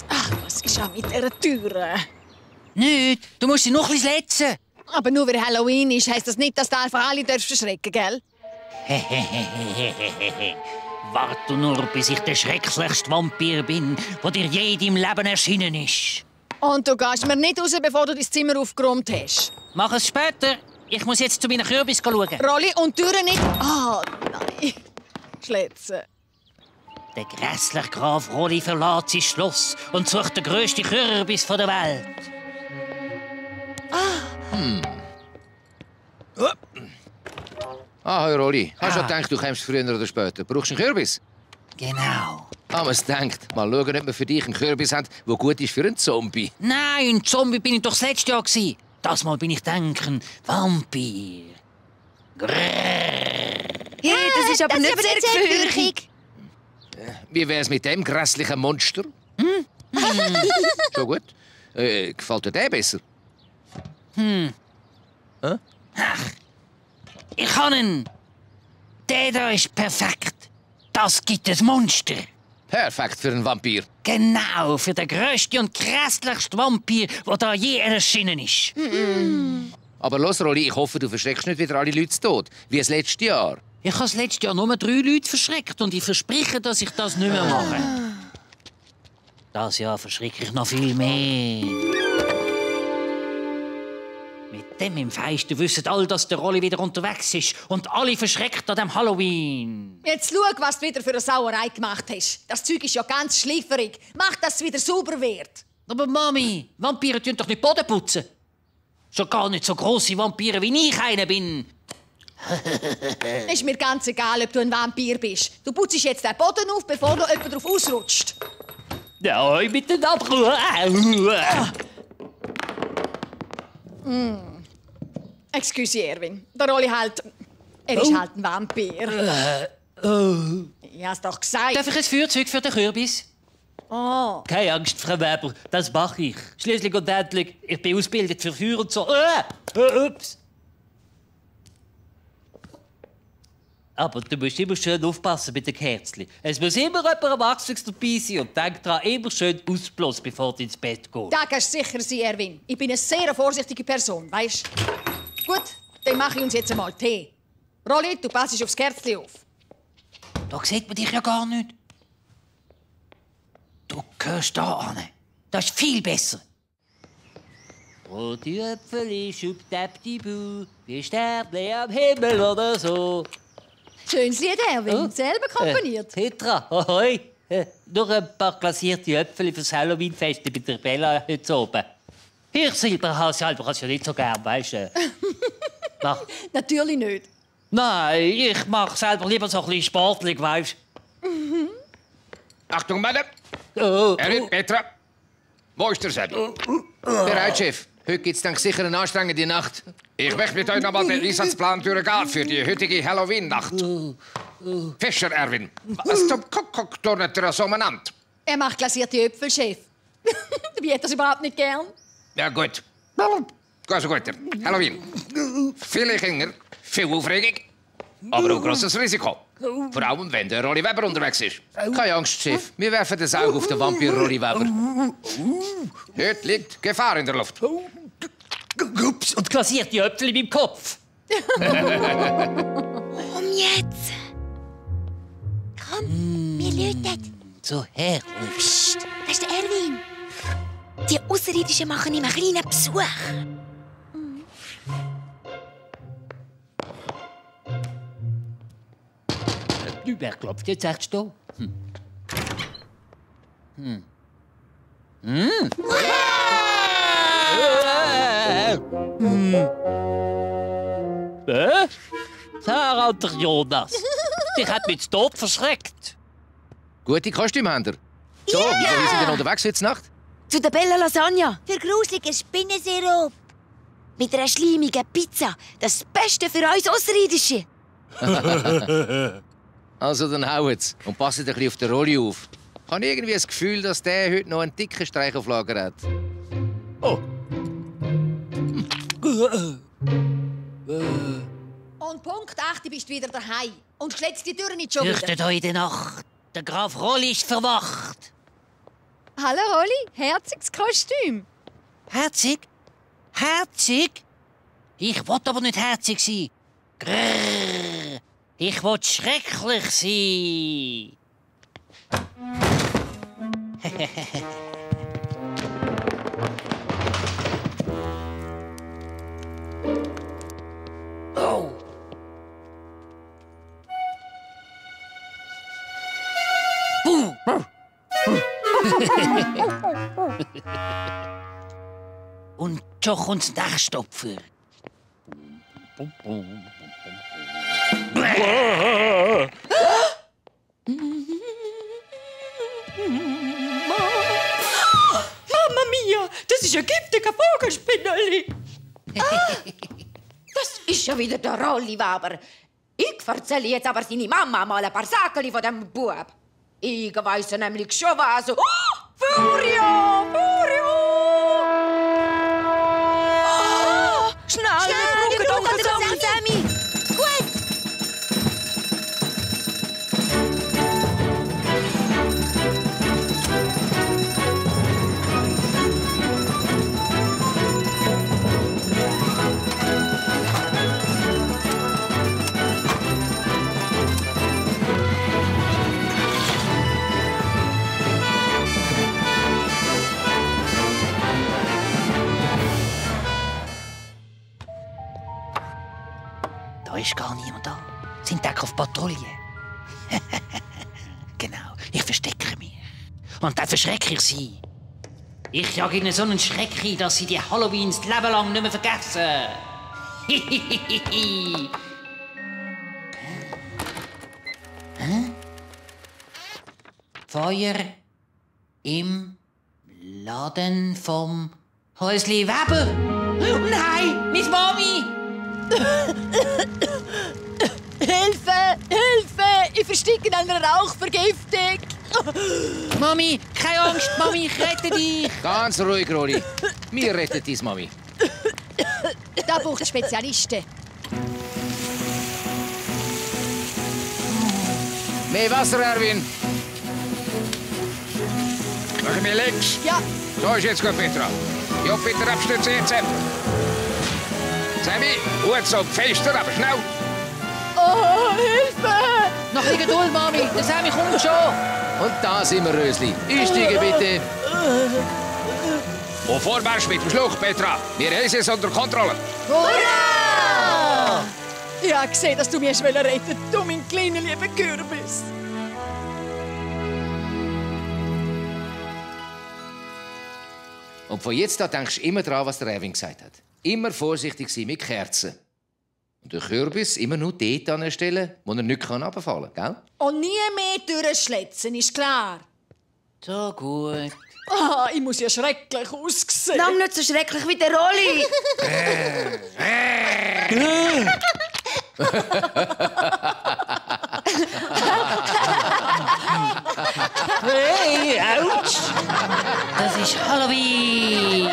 Was ist auch mit dieser Tür? Nicht, du musst sie noch ein bisschen letzen. Aber nur weil Halloween ist, heisst das nicht, dass du einfach alle verschrecken, gell? Warte nur, bis ich der schrecklichste Vampir bin, der dir je in deinem Leben erschienen ist. Und du gehst mir nicht raus, bevor du dein Zimmer aufgeräumt hast. Mach es später. Ich muss jetzt zu meinen Kürbis schauen. Rolli, und die Türen nicht... nein. Schlitzen. Der grässliche Graf Rolli verlässt sein Schloss und sucht den grössten Kürbis der Welt. Hoi Rolli. Hast du gedacht, du kommst früher oder später? Brauchst du einen Kürbis? Genau. Man denkt. Mal schauen, ob wir für dich einen Kürbis haben, der gut ist für einen Zombie. Nein, ein Zombie bin ich doch das letzte Jahr gewesen. Das Mal bin ich ein Vampir. Hey, das ist aber nicht sehr gefährlich. Wie wär's mit dem grässlichen Monster? Schon gut. Gefällt dir der besser? Ach, ich kann ihn. Der da ist perfekt. Das gibt ein Monster. Perfekt für einen Vampir. Genau, für den grössten und grässlichsten Vampir, der da je erschienen ist. Aber los, Rolli, ich hoffe, du verschreckst nicht wieder alle Leute zu Tod, wie das letzte Jahr. Ich habe das letzte Jahr nur 3 Leute verschreckt und ich verspreche, dass ich das nicht mehr mache. Das Jahr verschrecke ich noch viel mehr. Mit dem im Feisten wissen alle, dass der Rolli wieder unterwegs ist und alle verschreckt an dem Halloween. Jetzt schau, was du wieder für eine Sauerei gemacht hast. Das Zeug ist ja ganz schleiferig. Mach, dass es wieder sauber wird. Aber Mami, Vampire tun doch nicht Boden putzen. Schon gar nicht so grosse Vampire, wie ich einer bin. Ist mir ganz egal, ob du ein Vampir bist. Du putzt jetzt den Boden auf, bevor noch jemand drauf ausrutscht. Ja, ich bin den Abruhr. Excuse, Erwin. Der Rolli halt... Er ist halt ein Vampir. Ich hab's doch gesagt. Darf ich ein Feuerzeug für den Kürbis? Oh. Keine Angst, Frau Weber, das mache ich. Schließlich und endlich, ich bin ausgebildet für Feuer und so. Ups. Aber du musst immer schön aufpassen mit den Kerzen. Es muss immer jemand Erwachsenes dabei sein und denk daran, immer schön ausblasen, bevor du ins Bett gehst. Da kannst du sicher sein, Erwin. Ich bin eine sehr vorsichtige Person, weißt? Gut, dann mache ich uns jetzt einmal Tee. Rolli, du passest aufs Kerzchen auf. Da sieht man dich ja gar nicht. Du gehörst da an. Das ist viel besser. Rote Äpfel, schubdabdibu, wie Sterne am Himmel oder so. Schönes Lied, Erwin. Selber komponiert. Petra, ahoi. Nur ein paar glasierte Äpfel fürs Halloween-Fest mit der Bella heute oben. Ich selber habe es ja nicht so gern, weißt du. Natürlich nicht. Nein, ich mache selber lieber so ein bisschen sportlich, weißt du. Achtung, Madame. Oh, Erwin, Petra. Wo ist der Säbel? Bereit, Chef. Heute gibt's dann sicher eine anstrengende Nacht. Ich möchte mit euch noch mal den Einsatzplan durchgehen für die heutige Halloween-Nacht. Fischer, Erwin. Was zum Kuckuck turnet ihr so umeinander? Er macht glasierte Äpfel, Chef. Wie hat das überhaupt nicht gern? Ja, gut. Also gut. Halloween. Viele Kinder, viel Aufregung, aber auch grosses Risiko. Vor allem, wenn der Rolli Weber unterwegs ist. Keine Angst, Chef. Wir werfen das Auge auf den Vampir Rolli Weber. Heute liegt Gefahr in der Luft. Ups, und glasierte Äpfel in meinem Kopf. Komm jetzt. Komm, wir läuten. So herrlich. Psst, das ist der Erwin. Die Außerirdischen machen ihm einen kleinen Besuch. Wer klopft jetzt echt da? Sarah und der Jonas. Dich hat mich zu Tod verschreckt. Gute Kostüme haben ihr. So, wohin sind denn unterwegs heute Nacht? Zu der Bella Lasagna. Für gruseligen Spinnensirup. Mit einer schleimigen Pizza. Das Beste für uns Außerirdische. Also, dann haut's. Und passt ein bisschen auf den Rolli auf. Ich habe irgendwie das Gefühl, dass der heute noch einen dicken Streich auf Lager hat. Oh. Und Punkt 8 bist du wieder daheim. Und schließt die Türen nicht schon Fürchtet wieder. euch in der Nacht. der Graf Rolli ist verwacht. Hallo Rolli, herziges Kostüm. Herzig? Herzig? Ich will aber nicht herzig sein. Grrr. Ich will schrecklich sein. Oh. Buh. Und schon kommt's nächste Opfer. Mama mia, das ist ein giftiger Vogelspinnerli. Das ist ja wieder der Rolliweber. Ich erzähle jetzt aber seine Mama mal ein paar Sachen von dem Bub. Ich weiss nämlich schon was. Oh, Furio! Furio! Oh, schnell, wir brauchen doch einen Sammy. Gut. Da ist gar niemand da. Sind Deck auf Patrouille. Genau, ich verstecke mich. Und dann verschrecke ich sie. Ich jage ihnen so einen Schreck ein, dass sie die Halloweens das Leben lang nicht mehr vergessen. Hä? Feuer im Laden vom Häusli Weber. Oh nein, meine Mami! Hilfe! Hilfe! Ich verstecke in einer Rauchvergiftung. Mami, keine Angst, Mami, ich rette dich. Ganz ruhig, Rolli. Wir retten deine Mami. Da braucht es Spezialisten. Mehr Wasser, Erwin. Noch mehr links. Ja, So ist jetzt gut, Petra. Ja, bitte abstützen jetzt. Sammy, gut so, fester, aber schnell. oh, Hilfe! Noch ein bisschen Geduld, Mami, der Sammy kommt schon. Und da sind wir, Rösli. Einsteigen, bitte. Und vorwärts mit dem Schluch, Petra. Wir haben es unter Kontrolle. Hurra! Ich habe gesehen, dass du mich retten wolltest. Du, mein kleiner, lieber Kürbis. Und von jetzt an denkst du immer dran, was der Erwin gesagt hat. Immer vorsichtig sein mit Kerzen. Und den Kürbis immer nur dort anstellen, wo er nicht runterfallen kann, gell? Und nie mehr durchschletzen, ist klar. So gut. Ah, ich muss ja schrecklich aussehen. Lang nicht so schrecklich wie der Rolli. Hey, ouch! Das ist Halloween!